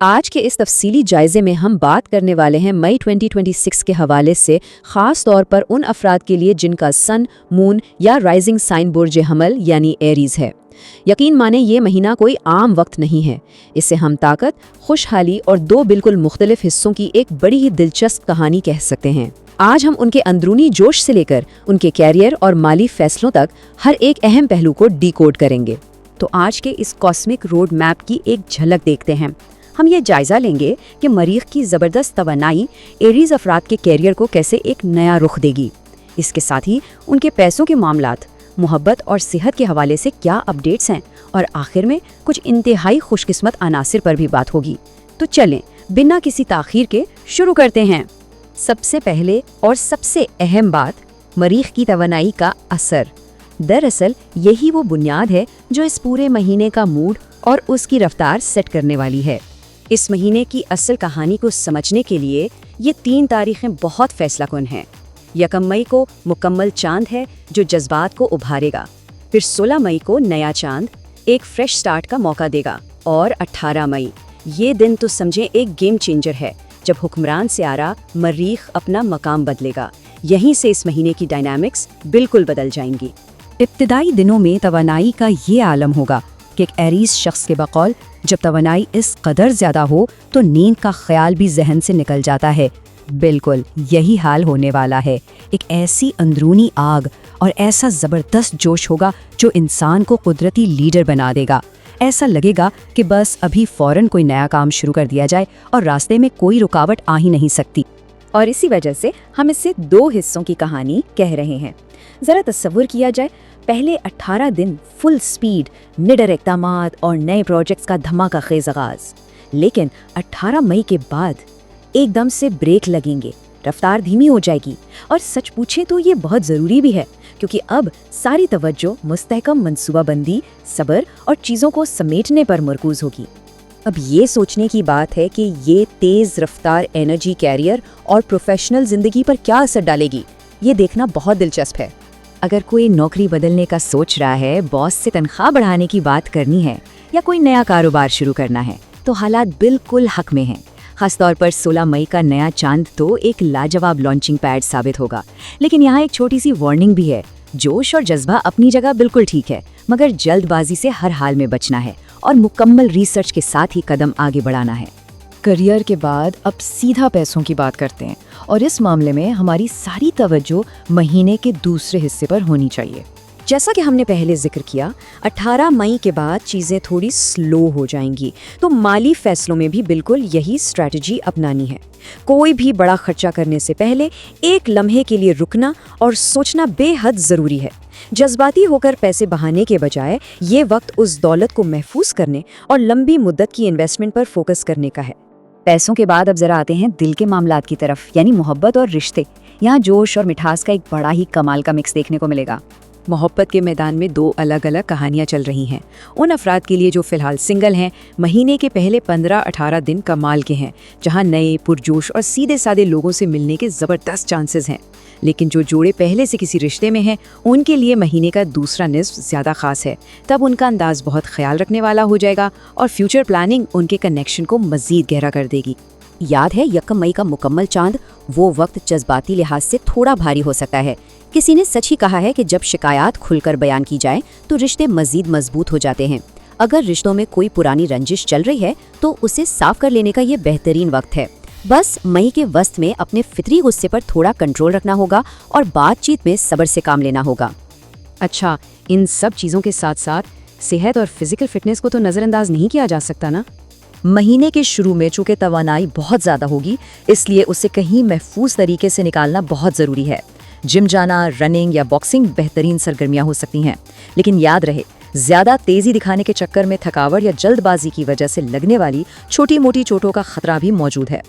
आज के इस तफसीली जायजे में हम बात करने वाले हैं मई 2026 के हवाले से, ख़ास तौर पर उन अफराद के लिए जिनका सन, मून या राइजिंग साइन बुर्ज हमल यानी एरीज़ है। यकीन माने ये महीना कोई आम वक्त नहीं है। इसे हम ताकत, खुशहाली और दो बिल्कुल मुख्तलिफ हिस्सों की एक बड़ी ही दिलचस्प कहानी कह सकते हैं। आज हम उनके अंदरूनी जोश से लेकर उनके कैरियर और माली फैसलों तक हर एक अहम पहलू को डिकोड करेंगे। तो आज के इस कॉस्मिक रोड मैप की एक झलक देखते हैं। हम ये जायजा लेंगे कि मरीख की ज़बरदस्त तवानाई एरीज़ अफराद के कैरियर को कैसे एक नया रुख देगी। इसके साथ ही उनके पैसों के मामलात, मोहब्बत और सेहत के हवाले से क्या अपडेट्स हैं, और आखिर में कुछ इंतहाई खुशकिस्मत अनासिर पर भी बात होगी। तो चलें बिना किसी ताख़ीर के शुरू करते हैं। सबसे पहले और सबसे अहम बात, मरीख की तवानाई का असर। दरअसल यही वो बुनियाद है जो इस पूरे महीने का मूड और उसकी रफ्तार सेट करने वाली है। इस महीने की असल कहानी को समझने के लिए ये 3 तारीखें बहुत फैसलाकुन हैं। 1 मई को मुकम्मल चांद है जो जज्बात को उभारेगा। फिर 16 मई को नया चांद एक फ्रेश स्टार्ट का मौका देगा, और 18 मई ये दिन तो समझें एक गेम चेंजर है, जब हुक्मरान से आरा मरीख अपना मकाम बदलेगा। यहीं से इस महीने की डायनामिक्स बिल्कुल बदल जाएंगी। इब्तिदाई दिनों में तवानाई का ये आलम होगा कि एक एरीज़ शख्स के बकौल जब तवानाई इस कदर ज़्यादा हो तो नींद का ख्याल भी जहन से निकल जाता है। बिल्कुल यही हाल होने वाला है। एक ऐसी अंदरूनी आग और ऐसा ज़बरदस्त जोश होगा जो इंसान को कुदरती लीडर बना देगा। ऐसा लगेगा कि बस अभी फ़ौरन कोई नया काम शुरू कर दिया जाए और रास्ते में कोई रुकावट आ ही नहीं सकती। और इसी वजह से हम इससे 2 हिस्सों की कहानी कह रहे हैं। ज़रा तस्वुर किया जाए, पहले 18 दिन फुल स्पीड, निडर इक़दामात और नए प्रोजेक्ट्स का धमाका खेज़ आगाज़। लेकिन 18 मई के बाद एकदम से ब्रेक लगेंगे, रफ्तार धीमी हो जाएगी। और सच पूछें तो ये बहुत ज़रूरी भी है, क्योंकि अब सारी तवज्जो मुस्तहकम मनसूबाबंदी, सब्र और चीज़ों को समेटने पर मरकूज़ होगी। अब ये सोचने की बात है कि ये तेज़ रफ्तार एनर्जी कैरियर और प्रोफेशनल ज़िंदगी पर क्या असर डालेगी। ये देखना बहुत दिलचस्प है। अगर कोई नौकरी बदलने का सोच रहा है, बॉस से तनख्वाह बढ़ाने की बात करनी है, या कोई नया कारोबार शुरू करना है, तो हालात बिल्कुल हक में हैं। खासतौर पर 16 मई का नया चांद तो एक लाजवाब लॉन्चिंग पैड साबित होगा। लेकिन यहाँ एक छोटी सी वार्निंग भी है। जोश और जज्बा अपनी जगह बिल्कुल ठीक है, मगर जल्दबाजी से हर हाल में बचना है और मुकम्मल रिसर्च के साथ ही कदम आगे बढ़ाना है। करियर के बाद अब सीधा पैसों की बात करते हैं, और इस मामले में हमारी सारी तवज्जो महीने के दूसरे हिस्से पर होनी चाहिए। जैसा कि हमने पहले जिक्र किया, 18 मई के बाद चीज़ें थोड़ी स्लो हो जाएंगी, तो माली फैसलों में भी बिल्कुल यही स्ट्रैटेजी अपनानी है। कोई भी बड़ा खर्चा करने से पहले एक लम्हे के लिए रुकना और सोचना बेहद ज़रूरी है। जज्बाती होकर पैसे बहाने के बजाय ये वक्त उस दौलत को महफूज करने और लंबी मुद्दत की इन्वेस्टमेंट पर फोकस करने का है। पैसों के बाद अब जरा आते हैं दिल के मामलात की तरफ, यानी मोहब्बत और रिश्ते। यहाँ जोश और मिठास का एक बड़ा ही कमाल का मिक्स देखने को मिलेगा। मोहब्बत के मैदान में 2 अलग अलग कहानियाँ चल रही हैं। उन अफराद के लिए जो फिलहाल सिंगल हैं, महीने के पहले 15-18 दिन कमाल के हैं, जहाँ नए पुरजोश और सीधे साधे लोगों से मिलने के ज़बरदस्त चांसेस हैं। लेकिन जो जोड़े पहले से किसी रिश्ते में हैं, उनके लिए महीने का दूसरा निस्फ ज़्यादा ख़ास है। तब उनका अंदाज़ बहुत ख्याल रखने वाला हो जाएगा और फ्यूचर प्लानिंग उनके कनेक्शन को मज़ीद गहरा कर देगी। याद है 1 मई का मुकम्मल चांद? वो वक्त जज्बाती लिहाज से थोड़ा भारी हो सकता है। किसी ने सच ही कहा है कि जब शिकायत खुलकर बयान की जाए तो रिश्ते मज़ीद मजबूत हो जाते हैं। अगर रिश्तों में कोई पुरानी रंजिश चल रही है तो उसे साफ कर लेने का ये बेहतरीन वक्त है। बस मई के वस्त में अपने फितरी गुस्से पर थोड़ा कंट्रोल रखना होगा और बातचीत में सब्र से काम लेना होगा। अच्छा, इन सब चीज़ों के साथ साथ सेहत और फिजिकल फिटनेस को तो नज़रअंदाज नहीं किया जा सकता ना। महीने के शुरू में चूँकि तवानाई बहुत ज़्यादा होगी, इसलिए उसे कहीं महफूज तरीके से निकालना बहुत ज़रूरी है। जिम जाना, रनिंग या बॉक्सिंग बेहतरीन सरगर्मियाँ हो सकती हैं, लेकिन याद रहे ज़्यादा तेज़ी दिखाने के चक्कर में थकावट या जल्दबाजी की वजह से लगने वाली छोटी मोटी चोटों का खतरा भी मौजूद है।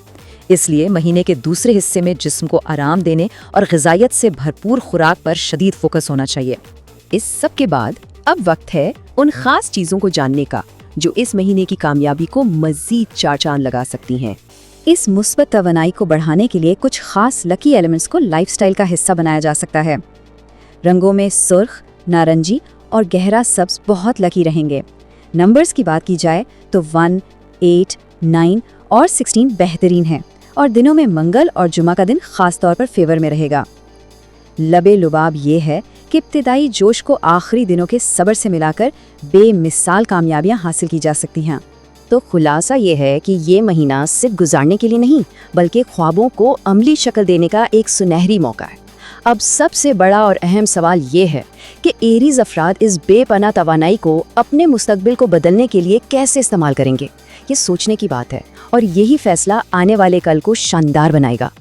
इसलिए महीने के दूसरे हिस्से में जिस्म को आराम देने और ग़िज़ाइयत से भरपूर खुराक पर शदीद फोकस होना चाहिए। इस सब के बाद अब वक्त है उन ख़ास चीज़ों को जानने का जो इस महीने की कामयाबी को मज़ीद 4 चांद लगा सकती हैं। इस मुस्बत तवानाई को बढ़ाने के लिए कुछ खास लकी एलिमेंट्स को लाइफस्टाइल का हिस्सा बनाया जा सकता है। रंगों में सुर्ख, नारंगी और गहरा सब्ज बहुत लकी रहेंगे। नंबर्स की बात की जाए तो 1, 8, 9 और 16 बेहतरीन हैं और दिनों में मंगल और जुमा का दिन खास तौर पर फेवर में रहेगा। लबे लुबाब ये है कि इब्तिदाई जोश को आखिरी दिनों के सब्र से मिलाकर बेमिसाल कामयाबियां हासिल की जा सकती हैं। तो खुलासा ये है कि ये महीना सिर्फ गुजारने के लिए नहीं बल्कि ख्वाबों को अमली शक्ल देने का एक सुनहरी मौका है। अब सबसे बड़ा और अहम सवाल ये है कि एरीज अफराद इस बेपनाह तवानाई को अपने मुस्तकबिल को बदलने के लिए कैसे इस्तेमाल करेंगे। ये सोचने की बात है और यही फैसला आने वाले कल को शानदार बनाएगा।